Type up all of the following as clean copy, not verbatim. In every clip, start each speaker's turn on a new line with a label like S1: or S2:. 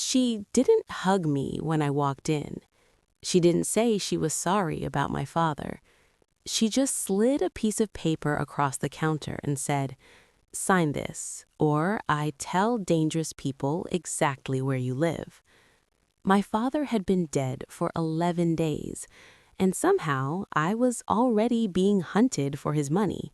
S1: She didn't hug me when I walked in. She didn't say she was sorry about my father. She just slid a piece of paper across the counter and said, "Sign this, or I tell dangerous people exactly where you live." My father had been dead for 11 days, and somehow I was already being hunted for his money.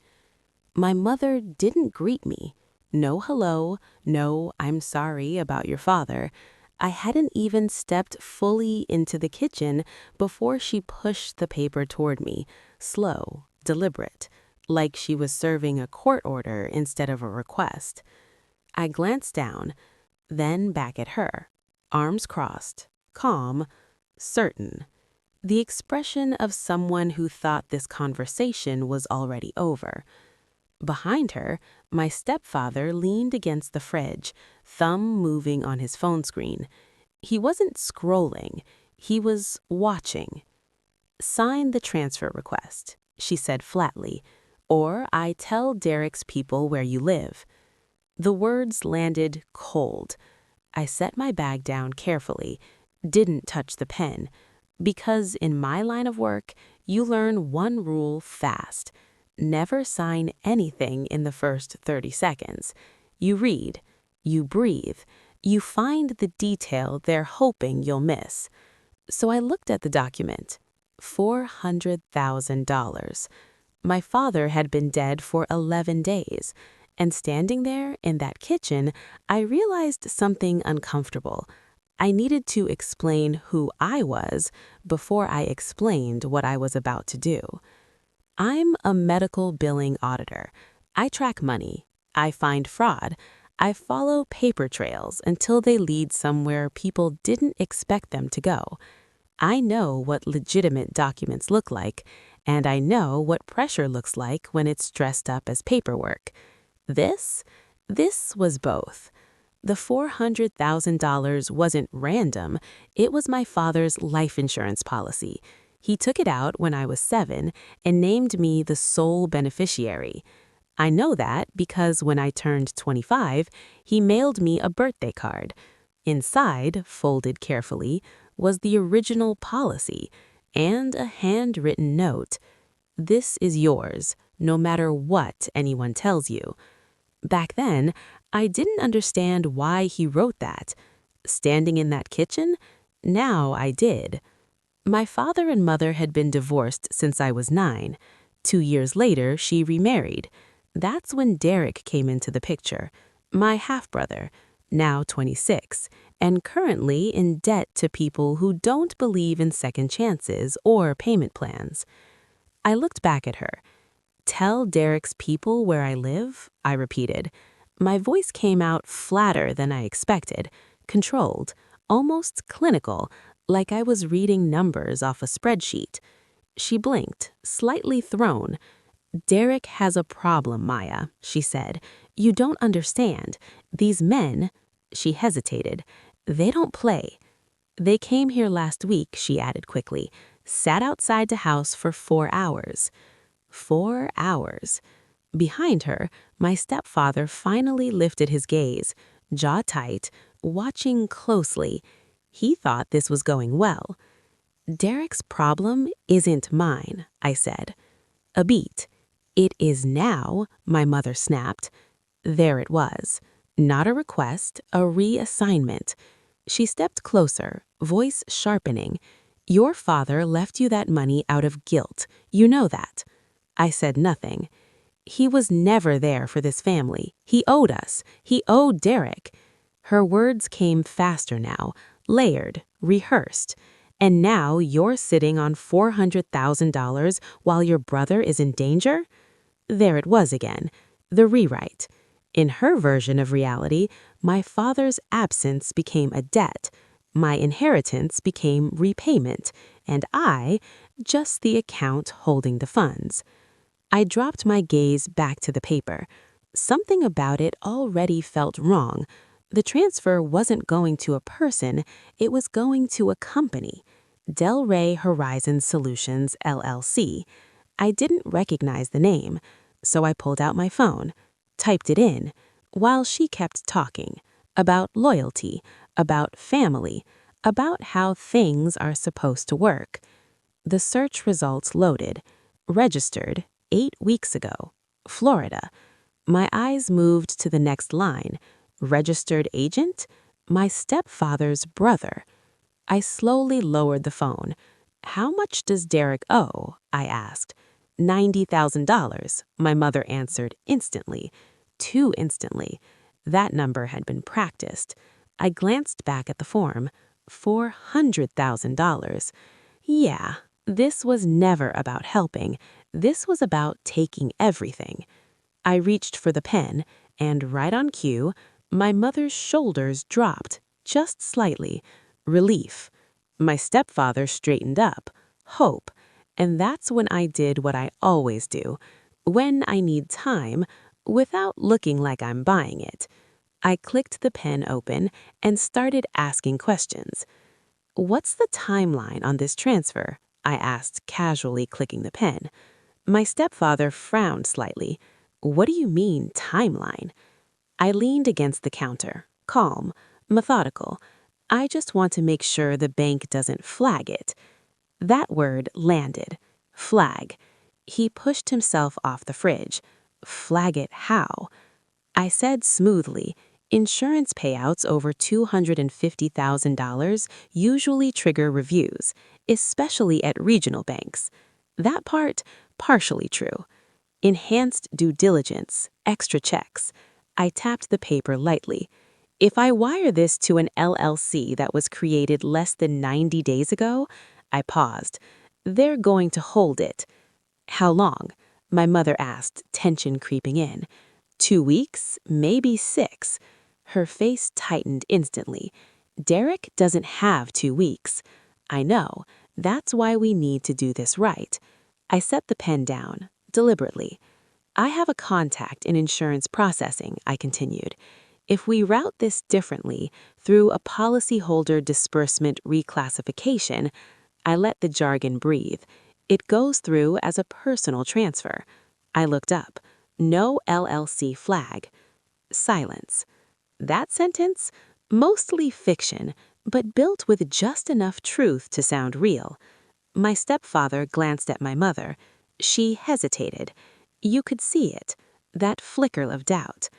S1: My mother didn't greet me. No hello, no I'm sorry about your father. I hadn't even stepped fully into the kitchen before she pushed the paper toward me, slow, deliberate, like she was serving a court order instead of a request. I glanced down, then back at her, arms crossed, calm, certain. The expression of someone who thought this conversation was already over. Behind her, my stepfather leaned against the fridge, thumb moving on his phone screen. He wasn't scrolling, he was watching. "Sign the transfer request," she said flatly, "or I tell Derek's people where you live." The words landed cold. I set my bag down carefully, didn't touch the pen, because in my line of work, you learn one rule fast. Never sign anything in the first 30 seconds. You read, you breathe, you find the detail they're hoping you'll miss. So I looked at the document. $400,000. My father had been dead for 11 days, and standing there in that kitchen, I realized something uncomfortable. I needed to explain who I was before I explained what I was about to do. I'm a medical billing auditor. I track money. I find fraud. I follow paper trails until they lead somewhere people didn't expect them to go. I know what legitimate documents look like, and I know what pressure looks like when it's dressed up as paperwork. This was both. The $400,000 wasn't random. It was my father's life insurance policy. He took it out when I was 7 and named me the sole beneficiary. I know that because when I turned 25, he mailed me a birthday card. Inside, folded carefully, was the original policy and a handwritten note. "This is yours, no matter what anyone tells you." Back then, I didn't understand why he wrote that. Standing in that kitchen? Now I did. My father and mother had been divorced since I was 9. 2 years later, she remarried. That's when Derek came into the picture, my half-brother, now 26, and currently in debt to people who don't believe in second chances or payment plans. I looked back at her. "Tell Derek's people where I live," I repeated. My voice came out flatter than I expected, controlled, almost clinical, like I was reading numbers off a spreadsheet. She blinked, slightly thrown. "Derek has a problem, Maya," she said. "You don't understand. These men," she hesitated, "they don't play. They came here last week," she added quickly, "sat outside the house for 4 hours. 4 hours. Behind her, my stepfather finally lifted his gaze, jaw tight, watching closely. He thought this was going well. "Derek's problem isn't mine," I said. A beat. "It is now," my mother snapped. There it was. Not a request, a reassignment. She stepped closer, voice sharpening. "Your father left you that money out of guilt. You know that." I said nothing. "He was never there for this family. He owed us. He owed Derek." Her words came faster now, layered, rehearsed. "And now you're sitting on $400,000 while your brother is in danger?" There it was again, the rewrite. In her version of reality, my father's absence became a debt, my inheritance became repayment, and I, just the account holding the funds. I dropped my gaze back to the paper. Something about it already felt wrong. The transfer wasn't going to a person, it was going to a company. Del Rey Horizon Solutions, LLC. I didn't recognize the name, so I pulled out my phone, typed it in, while she kept talking about loyalty, about family, about how things are supposed to work. The search results loaded. Registered 8 weeks ago. Florida. My eyes moved to the next line. Registered agent? My stepfather's brother. I slowly lowered the phone. How much does Derek owe? I asked. $90,000, my mother answered instantly. Too instantly. That number had been practiced. I glanced back at the form. $400,000. Yeah, this was never about helping. This was about taking everything. I reached for the pen, and right on cue, my mother's shoulders dropped, just slightly. Relief. My stepfather straightened up. Hope. And that's when I did what I always do. When I need time, without looking like I'm buying it. I clicked the pen open and started asking questions. What's the timeline on this transfer? I asked, casually clicking the pen. My stepfather frowned slightly. What do you mean, timeline? I leaned against the counter, calm, methodical. I just want to make sure the bank doesn't flag it. That word landed. Flag. He pushed himself off the fridge. Flag it how? I said smoothly, insurance payouts over $250,000 usually trigger reviews, especially at regional banks. That part, partially true. Enhanced due diligence, extra checks. I tapped the paper lightly. If I wire this to an LLC that was created less than 90 days ago, I paused. They're going to hold it. How long? My mother asked, tension creeping in. 2 weeks, maybe 6. Her face tightened instantly. Derek doesn't have 2 weeks. I know. That's why we need to do this right. I set the pen down, deliberately. I have a contact in insurance processing, I continued. If we route this differently, through a policyholder disbursement reclassification, I let the jargon breathe. It goes through as a personal transfer. I looked up. No LLC flag. Silence. That sentence? Mostly fiction, but built with just enough truth to sound real. My stepfather glanced at my mother. She hesitated. You could see it, that flicker of doubt.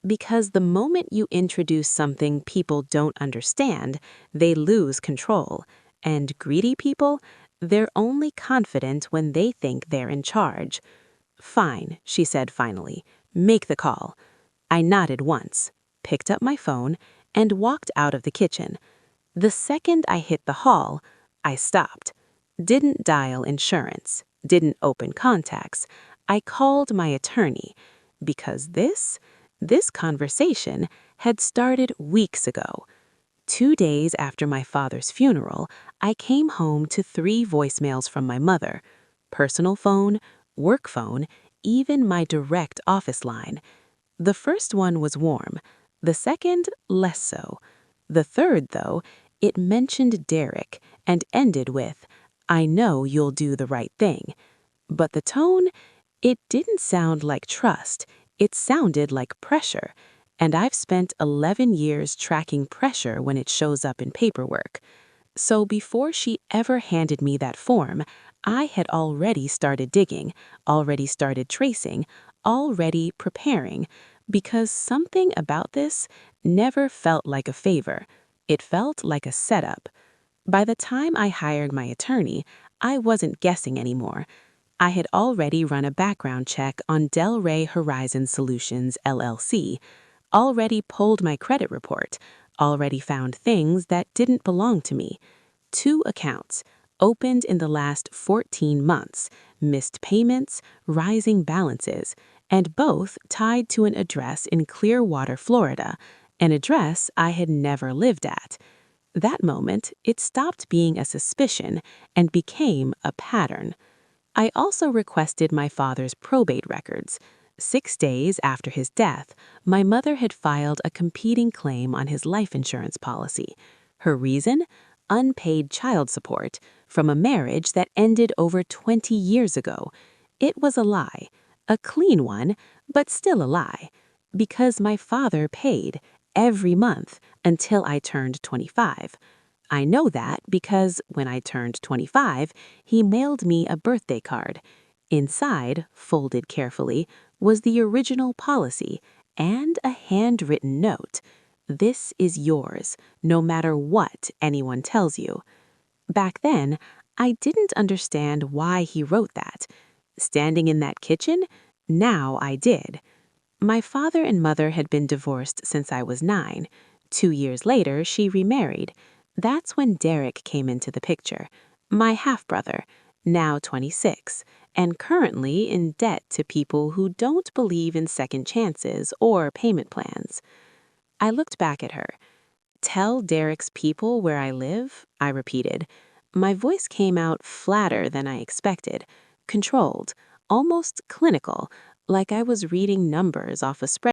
S1: Because the moment you introduce something people don't understand, they lose control. And greedy people, they're only confident when they think they're in charge. Fine, she said finally. Make the call. I nodded once, picked up my phone, and walked out of the kitchen. The second I hit the hall, I stopped. Didn't dial insurance, didn't open contacts. I called my attorney, because this conversation had started weeks ago. 2 days after my father's funeral, I came home to 3 voicemails from my mother. Personal phone, work phone, even my direct office line. The first one was warm, the second less so. The third, though, it mentioned Derek and ended with, I know you'll do the right thing. But the tone, it didn't sound like trust. It sounded like pressure. And I've spent 11 years tracking pressure when it shows up in paperwork. So before she ever handed me that form, I had already started digging, already started tracing, already preparing, because something about this never felt like a favor. It felt like a setup. By the time I hired my attorney, I wasn't guessing anymore. I had already run a background check on Delray Horizon Solutions, LLC, already pulled my credit report, already found things that didn't belong to me. 2 accounts, opened in the last 14 months, missed payments, rising balances, and both tied to an address in Clearwater, Florida, an address I had never lived at. That moment, it stopped being a suspicion and became a pattern. I also requested my father's probate records. 6 days after his death, my mother had filed a competing claim on his life insurance policy. Her reason? Unpaid child support from a marriage that ended over 20 years ago. It was a lie, a clean one, but still a lie. Because my father paid every month until I turned 25. I know that because when I turned 25, he mailed me a birthday card. Inside, folded carefully, was the original policy and a handwritten note. This is yours, no matter what anyone tells you. Back then, I didn't understand why he wrote that. Standing in that kitchen, now I did. My father and mother had been divorced since I was 9. 2 years later, she remarried. That's when Derek came into the picture, my half-brother, now 26, and currently in debt to people who don't believe in second chances or payment plans. I looked back at her. Tell Derek's people where I live, I repeated. My voice came out flatter than I expected, controlled, almost clinical, like I was reading numbers off a spreadsheet.